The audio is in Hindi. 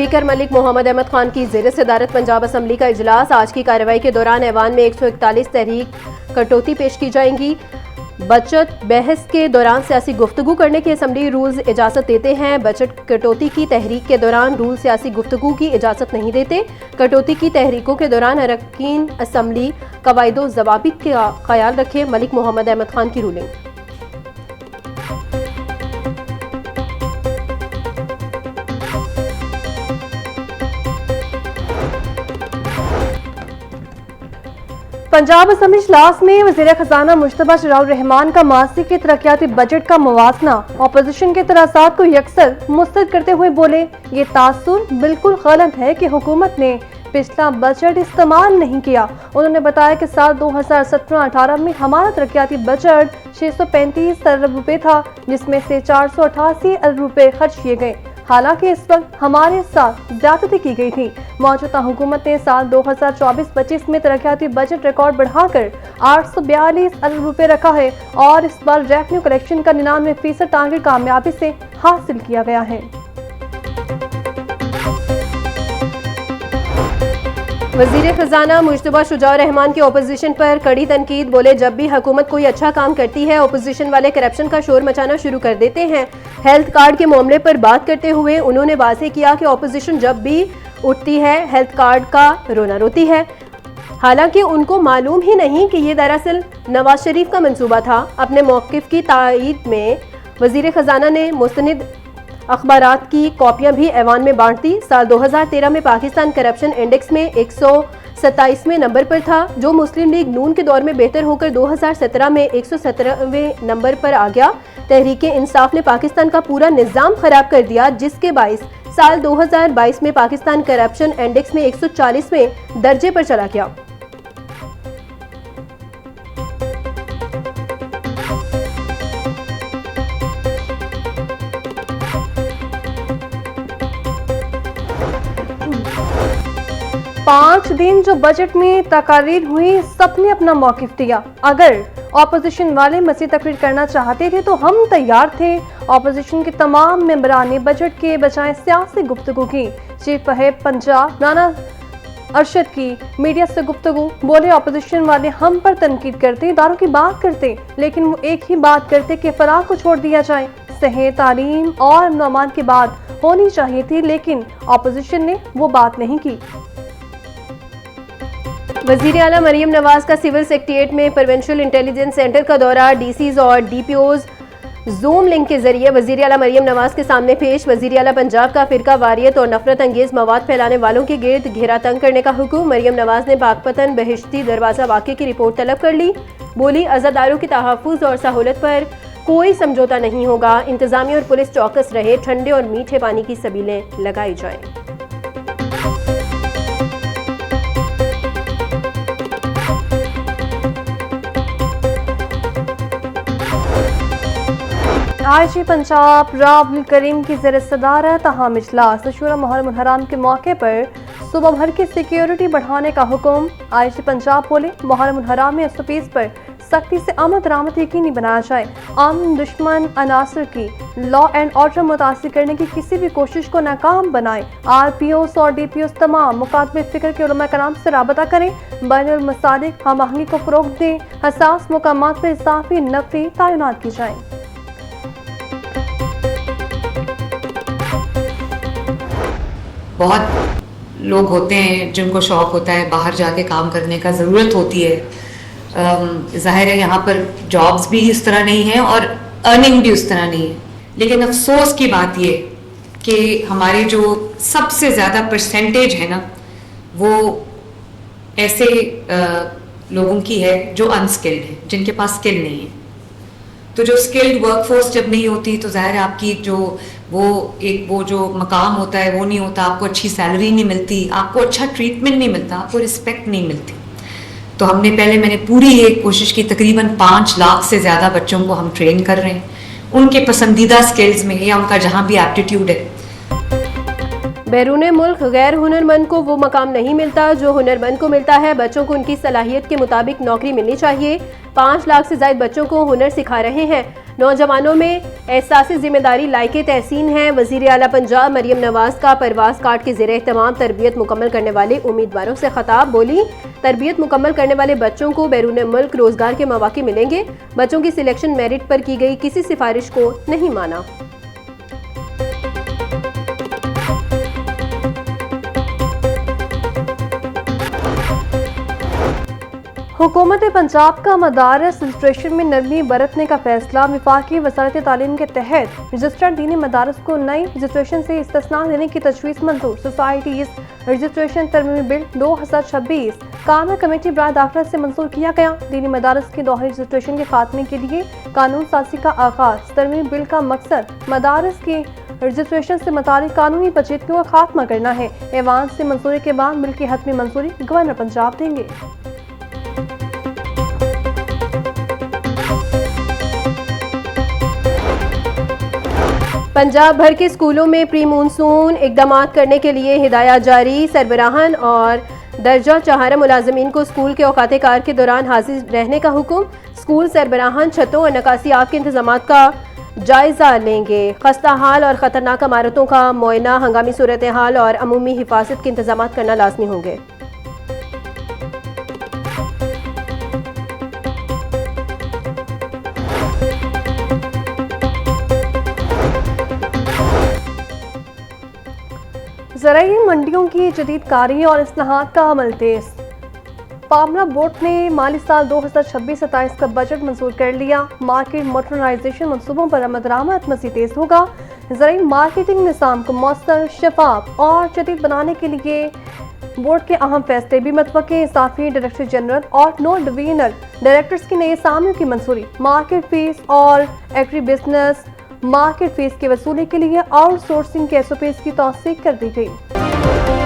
स्पीकर मलिक मोहम्मद अहमद खान की ज़ेर सदारत पंजाब असम्बली का इजलास। आज की कार्रवाई के दौरान ऐवान में 141 तहरीक कटौती पेश की जाएंगी। बजट बहस के दौरान सियासी गुफ्तगू करने की असम्बली रूल्स इजाज़त देते हैं। बजट कटौती की तहरीक के दौरान रूल सियासी गुफ्तगू की इजाज़त नहीं देते। कटौती की तहरीकों के दौरान अरकान असम्बली कवायदो ज़वाबित का ख्याल रखें। मलिक मोहम्मद अहमद खान की रूलिंग। पंजाब असम्बली इजलास में वज़ीर खजाना मुश्तबा शराउर रहमान का मासी के तरक्याती बजट का मवाजना अपोजिशन के तरासात को यकसर मुस्तरद करते हुए बोले, ये तासुर बिल्कुल गलत है कि हुकूमत ने पिछला बजट इस्तेमाल नहीं किया। उन्होंने बताया कि साल 2017-18 में हमारा तरक्याती बजट 635 अरब रुपए था, जिसमें से 488 अरब रुपए खर्च किए गए। हालांकि इस वक्त हमारे साथ ज्यादती की गई थी। मौजूदा हुकूमत ने साल 2024-25 में तरक्याती बजट रिकॉर्ड बढ़ाकर 842 अरब रुपए रखा है और इस बार रेवेन्यू कलेक्शन का 99% टारगेट कामयाबी से हासिल किया गया है। वज़ीर खजाना मुश्तबा शुजाउर रहमान के ओपोजिशन पर कड़ी तनकीद। बोले, जब भी हुकूमत कोई अच्छा काम करती है ओपोजिशन वाले करप्शन का शोर मचाना शुरू कर देते हैं। हेल्थ कार्ड के मामले पर बात करते हुए उन्होंने वाज़ेह किया कि ओपोजिशन जब भी उठती है हेल्थ कार्ड का रोना रोती है। हालांकि उनको मालूम ही नहीं कि ये दरअसल नवाज शरीफ का मंसूबा था। अपने मौक़िफ़ की तायीद में वज़ीर खजाना ने मुस्तनिद अखबारात की कॉपियां भी ऐवान में बांट दी। साल 2013 में पाकिस्तान करप्शन इंडेक्स में 127वें नंबर पर था, जो मुस्लिम लीग नून के दौर में बेहतर होकर 2017 में 117वें नंबर पर आ गया। तहरीके इंसाफ ने पाकिस्तान का पूरा निज़ाम खराब कर दिया, जिसके बाइस साल 2022 में पाकिस्तान करप्शन इंडेक्स में 140वें दर्जे पर चला गया। पांच दिन जो बजट में तकारीर हुई, सबने अपना मौक़िफ़ दिया। अगर ऑपोजिशन वाले मज़ीद तकरीर करना चाहते थे तो हम तैयार थे। ऑपोजिशन के तमाम मेंबरान ने बजट के बजाय सियासी गुफ्तगू की। चीफ व्हिप पंजाब राना अरशद की मीडिया से गुफ्तगू। बोले, ऑपोजिशन वाले हम पर तनकीद करते, इदारों की बात करते, लेकिन वो एक ही बात करते कि फराह को छोड़ दिया जाए। सेहत, तालीम और अमन की बात होनी चाहिए थी, लेकिन ऑपोजिशन ने वो बात नहीं की। वज़ीर आला मरियम नवाज का सिविल सेक्रेटेरिएट में प्रोविंशियल इंटेलिजेंस सेंटर का दौरा। डीसीज और डीपीओज जूम लिंक के जरिए वज़ीर आला मरियम नवाज के सामने पेश। वज़ीर आला पंजाब का फिरका वारियत और नफरत अंगेज मवाद फैलाने वालों के गिर्द घेरा तंग करने का हुक्म। मरियम नवाज ने पाकपतन बहिश्ती दरवाज़ा वाक़े की रिपोर्ट तलब कर ली। बोली, अज़ादारों की तहफ़्फ़ुज़ और सहूलत पर कोई समझौता नहीं होगा। इंतज़ामिया और पुलिस चौकस रहे, ठंडे और मीठे पानी की सबीलें लगाई जाएँ। आईजी पंजाब राव करीम की ज़ेर सदारत अहम इजलास। शुरा मुहर्रम हराम के मौके पर सुबह भर की सिक्योरिटी बढ़ाने का हुक्म। आईजी पंजाब बोले, मुहर्रम हराम में एसओपीज़ पर सख्ती से आमद दरामद यकीनी बनाया जाए। आम दुश्मन अनासर की लॉ एंड ऑर्डर मुतासिर करने की किसी भी कोशिश को नाकाम बनाए। आरपीओस और डीपीओस तमाम मुकातबे फिक्र के उलमा कराम से राबता करें। बैनुल मसालिक हम आहंगी को फ़रोग़ दें। हसास मुकामात पर इज़ाफ़ी नफ़री तैनात की जाए। बहुत लोग होते हैं जिनको शौक़ होता है बाहर जाके काम करने का, ज़रूरत होती है। ज़ाहिर है यहाँ पर जॉब्स भी इस तरह नहीं है और अर्निंग भी उस तरह नहीं है। लेकिन अफसोस की बात ये कि हमारी जो सबसे ज़्यादा परसेंटेज है ना, वो ऐसे लोगों की है जो अनस्किल्ड है, जिनके पास स्किल नहीं है। तो जो स्किल्ड वर्कफोर्स जब नहीं होती तो ज़ाहिर है आपकी वो जो मकाम होता है वो नहीं होता। आपको अच्छी सैलरी नहीं मिलती, आपको अच्छा ट्रीटमेंट नहीं मिलता, आपको रिस्पेक्ट नहीं मिलती। तो मैंने पूरी एक कोशिश की, तकरीबन 5 लाख से ज़्यादा बच्चों को हम ट्रेन कर रहे हैं उनके पसंदीदा स्किल्स में या उनका जहाँ भी एप्टीट्यूड है। बैरून मुल्क गैर हुनरमंद को वो मकाम नहीं मिलता जो हुनरमंद को मिलता है। बच्चों को उनकी सलाहियत के मुताबिक नौकरी मिलनी चाहिए। 5 लाख से ज़ायद बच्चों को हुनर सिखा रहे हैं। नौजवानों में एहसास जिम्मेदारी लायके तहसीन है। वज़ीर आला पंजाब मरियम नवाज का परवास कार्ड के ज़रिए तमाम तरबियत मुकम्मल करने वाले उम्मीदवारों से खिताब। बोली, तरबियत मुकम्मल करने वाले बच्चों को बैरून मुल्क रोजगार के मौके मिलेंगे। बच्चों की सिलेक्शन मेरिट पर की गई किसी सिफारिश को नहीं माना। हुकूमत पंजाब का मदारस रजिस्ट्रेशन में नरमी बरतने का फैसला। वफाकी वज़ारत तालीम के तहत रजिस्टर्ड दीनी मदारस को नई रजिस्ट्रेशन से इस्तिस्ना देने की तजवीज़ मंजूर। सोसाइटीज़ रजिस्ट्रेशन तरमीमी बिल 2026 कानून कमेटी बराए दाखिला से मंजूर किया गया। दीनी मदारस की दोहरी रजिस्ट्रेशन के खात्मे के लिए कानून साजी का आगाज। तरमीमी बिल का मकसद मदारस की रजिस्ट्रेशन से मुतालिक कानूनी पेचीदगियों का खात्मा करना है। ऐवान से मंजूरी के बाद बिल की हतमी मंजूरी गवर्नर पंजाब देंगे। पंजाब भर के स्कूलों में प्री मानसून इकदाम करने के लिए हिदायत जारी। सरबराहान और दर्जा चाहरा मुलाजमीन को स्कूल के औकात कार के दौरान हाजिर रहने का हुक्म। स्कूल सरबराहान छतों और नकासियात के इंतजाम का जायजा लेंगे। खस्ता हाल और ख़तरनाक इमारतों का मुआयना, हंगामी सूरत हाल और अमूमी हिफाजत के इंतजाम करना लाजमी होंगे। ज़राई मंडियों की जदीद कारी और इस्लाहात का अमल तेज। पामरा बोर्ड ने माली साल 2026-27 का बजट मंजूर कर लिया। मार्केट मॉडर्नाइजेशन मनसूबों पर अमल मज़ीद तेज होगा। ज़राई मार्केटिंग निज़ाम को मौसर, शफाफ और जदीद बनाने के लिए बोर्ड के अहम फैसले भी मतवक़्क़े। इजाफी डायरेक्टर जनरल और नॉन डिवीजनल डायरेक्टर्स की नई असामियों की मंजूरी। मार्केट फीस और एग्री बिजनेस मार्केट फीस की वसूली के लिए आउटसोर्सिंग के SOPs की तौसीक कर दी गई।